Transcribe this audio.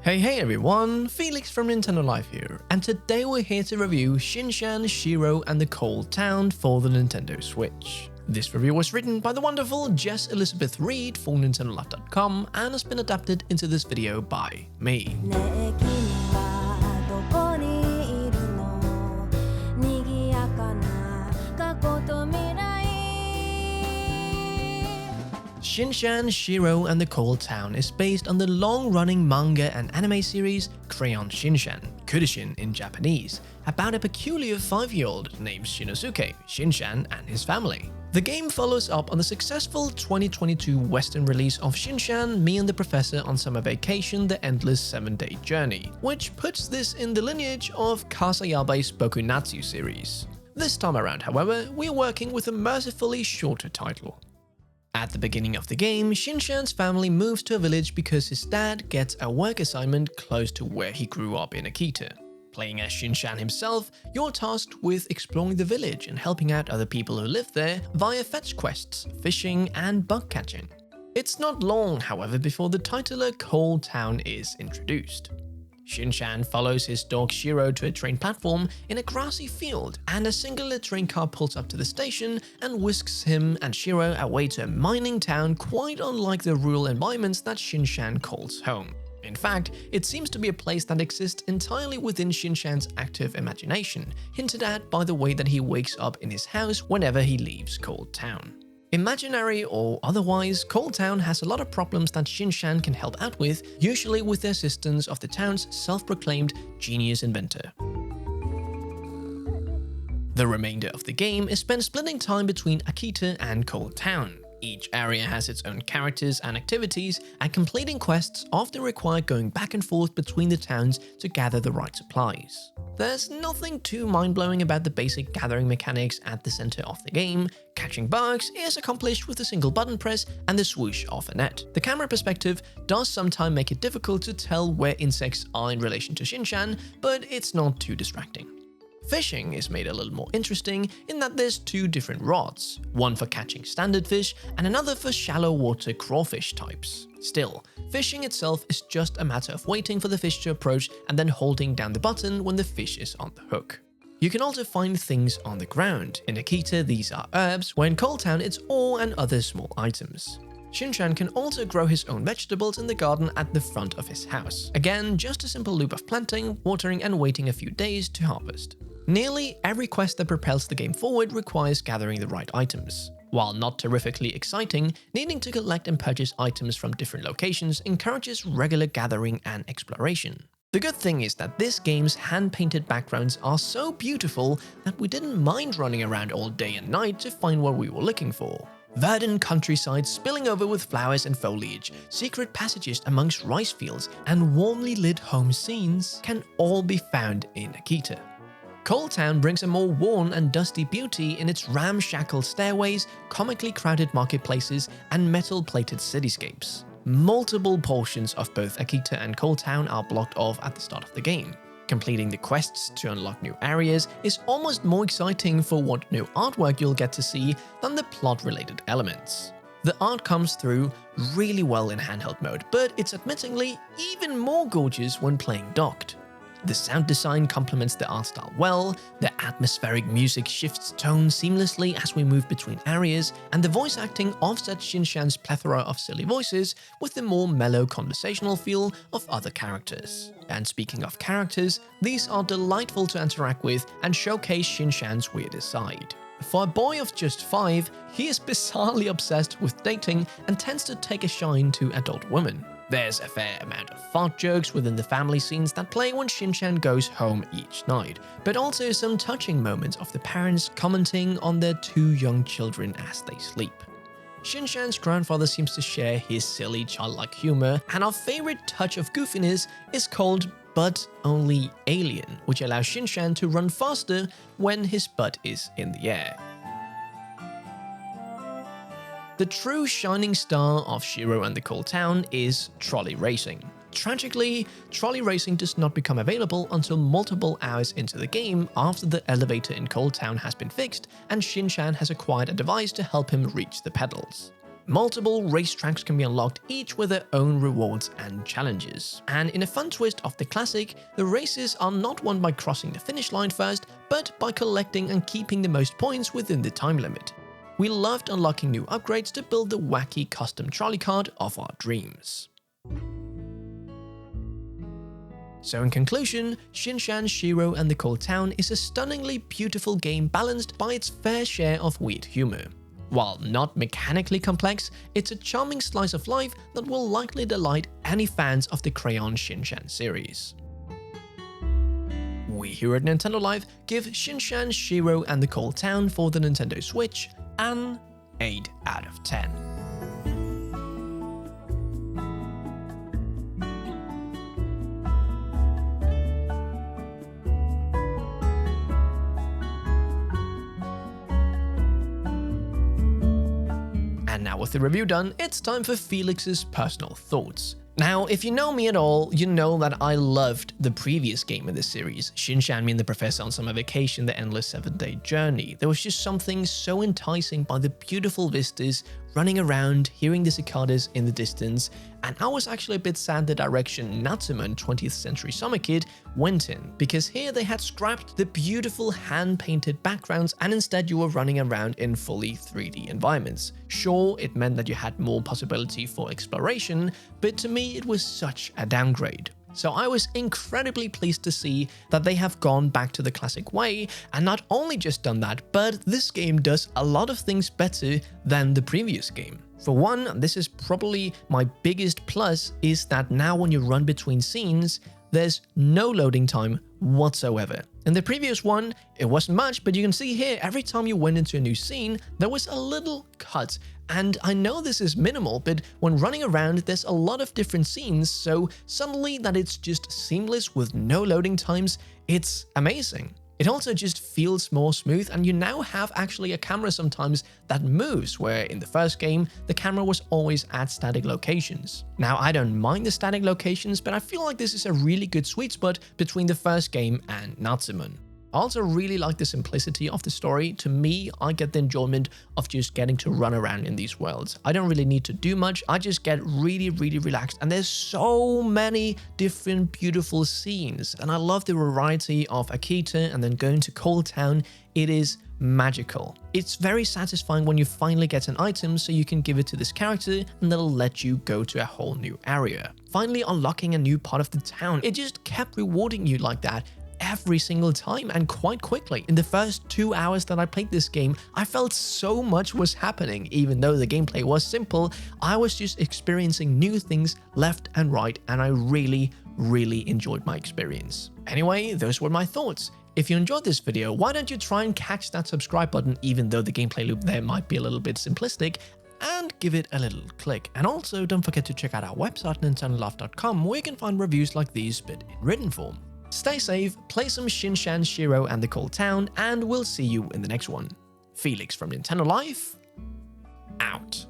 Hey everyone, Felix from Nintendo Life here, and today we're here to review Shin-Chan, Shiro and the Cold Town for the Nintendo Switch. This review was written by the wonderful Jess Elizabeth Reed for NintendoLife.com and has been adapted into this video by me. Shin-Chan, Shiro and the Cold Town is based on the long-running manga and anime series Crayon Shin-Chan, Kurishin in Japanese, about a peculiar 5-year-old named Shinosuke, Shin-Chan and his family. The game follows up on the successful 2022 Western release of Shin-Chan, Me and the Professor on Summer Vacation, The Endless 7-Day Journey, which puts this in the lineage of Kasayabe's Bokunatsu series. This time around, however, we are working with a mercifully shorter title. At the beginning of the game, Shin-Chan's family moves to a village because his dad gets a work assignment close to where he grew up in Akita. Playing as Shin-Chan himself, you're tasked with exploring the village and helping out other people who live there via fetch quests, fishing and bug catching. It's not long, however, before the titular Cold Town is introduced. Shin-Chan follows his dog Shiro to a train platform in a grassy field, and a singular train car pulls up to the station and whisks him and Shiro away to a mining town quite unlike the rural environments that Shin-Chan calls home. In fact, it seems to be a place that exists entirely within Shin-Chan's active imagination, hinted at by the way that he wakes up in his house whenever he leaves Cold Town. Imaginary or otherwise, Cold Town has a lot of problems that Shin-Chan can help out with, usually with the assistance of the town's self-proclaimed genius inventor. The remainder of the game is spent splitting time between Akita and Cold Town. Each area has its own characters and activities, and completing quests often require going back and forth between the towns to gather the right supplies. There's nothing too mind-blowing about the basic gathering mechanics at the center of the game. Catching bugs is accomplished with a single button press and the swoosh of a net. The camera perspective does sometimes make it difficult to tell where insects are in relation to Shin-Chan, but it's not too distracting. Fishing is made a little more interesting in that there's 2 different rods, one for catching standard fish and another for shallow water crawfish types. Still, fishing itself is just a matter of waiting for the fish to approach and then holding down the button when the fish is on the hook. You can also find things on the ground. In Akita, these are herbs, where in Cold Town it's ore and other small items. Shin-Chan can also grow his own vegetables in the garden at the front of his house. Again, just a simple loop of planting, watering and waiting a few days to harvest. Nearly every quest that propels the game forward requires gathering the right items. While not terrifically exciting, needing to collect and purchase items from different locations encourages regular gathering and exploration. The good thing is that this game's hand-painted backgrounds are so beautiful that we didn't mind running around all day and night to find what we were looking for. Verdant countryside spilling over with flowers and foliage, secret passages amongst rice fields, and warmly lit home scenes can all be found in Akita. Cold Town brings a more worn and dusty beauty in its ramshackle stairways, comically crowded marketplaces, and metal-plated cityscapes. Multiple portions of both Akita and Cold Town are blocked off at the start of the game. Completing the quests to unlock new areas is almost more exciting for what new artwork you'll get to see than the plot-related elements. The art comes through really well in handheld mode, but it's admittingly even more gorgeous when playing docked. The sound design complements the art style well, the atmospheric music shifts tone seamlessly as we move between areas, and the voice acting offsets Shin-Chan's plethora of silly voices with the more mellow conversational feel of other characters. And speaking of characters, these are delightful to interact with and showcase Shin-Chan's weirdest side. For a boy of just 5, he is bizarrely obsessed with dating and tends to take a shine to adult women. There's a fair amount of fart jokes within the family scenes that play when Shin-Chan goes home each night, but also some touching moments of the parents commenting on their 2 young children as they sleep. Shin-Chan's grandfather seems to share his silly childlike humor, and our favorite touch of goofiness is called Butt Only Alien, which allows Shin-Chan to run faster when his butt is in the air. The true shining star of Shiro and the Cold Town is trolley racing. Tragically, trolley racing does not become available until multiple hours into the game after the elevator in Cold Town has been fixed and Shin-Chan has acquired a device to help him reach the pedals. Multiple racetracks can be unlocked, each with their own rewards and challenges. And in a fun twist of the classic, the races are not won by crossing the finish line first, but by collecting and keeping the most points within the time limit. We loved unlocking new upgrades to build the wacky custom trolley cart of our dreams. So in conclusion, Shin-Chan, Shiro and the Cold Town is a stunningly beautiful game balanced by its fair share of weird humor. While not mechanically complex, it's a charming slice of life that will likely delight any fans of the Crayon Shin-Chan series. We here at Nintendo Life give Shin-Chan, Shiro and the Cold Town for the Nintendo Switch an 8 out of 10. And now with the review done, it's time for Felix's personal thoughts. Now, if you know me at all, you know that I loved the previous game in this series, Shin-Chan, Me and the Professor on Summer Vacation, The Endless 7-Day Journey. There was just something so enticing by the beautiful vistas, running around, hearing the cicadas in the distance, and I was actually a bit sad the direction Natsume 20th Century Summer Kid went in, because here they had scrapped the beautiful hand-painted backgrounds and instead you were running around in fully 3D environments. Sure, it meant that you had more possibility for exploration, but to me it was such a downgrade. So I was incredibly pleased to see that they have gone back to the classic way, and not only just done that, but this game does a lot of things better than the previous game. For one, this is probably my biggest plus, is that now when you run between scenes, there's no loading time whatsoever. In the previous one, it wasn't much, but you can see here, every time you went into a new scene, there was a little cut. And I know this is minimal, but when running around, there's a lot of different scenes, so suddenly that it's just seamless with no loading times, it's amazing. It also just feels more smooth, and you now have actually a camera sometimes that moves, where in the first game, the camera was always at static locations. Now, I don't mind the static locations, but I feel like this is a really good sweet spot between the first game and Natsume. I also really like the simplicity of the story. To me, I get the enjoyment of just getting to run around in these worlds. I don't really need to do much. I just get really relaxed. And there's so many different beautiful scenes. And I love the variety of Akita and then going to Cold Town. It is magical. It's very satisfying when you finally get an item so you can give it to this character and that'll let you go to a whole new area. Finally unlocking a new part of the town. It just kept rewarding you like that every single time and quite quickly. In the first 2 hours that I played this game, I felt so much was happening. Even though the gameplay was simple, I was just experiencing new things left and right, and I really enjoyed my experience. Anyway, those were my thoughts. If you enjoyed this video, why don't you try and catch that subscribe button, even though the gameplay loop there might be a little bit simplistic, and give it a little click. And also don't forget to check out our website nintendolove.com, where you can find reviews like these but in written form. Stay safe, play some Shin-Chan, Shiro and the Cold Town, and we'll see you in the next one. Felix from Nintendo Life, out.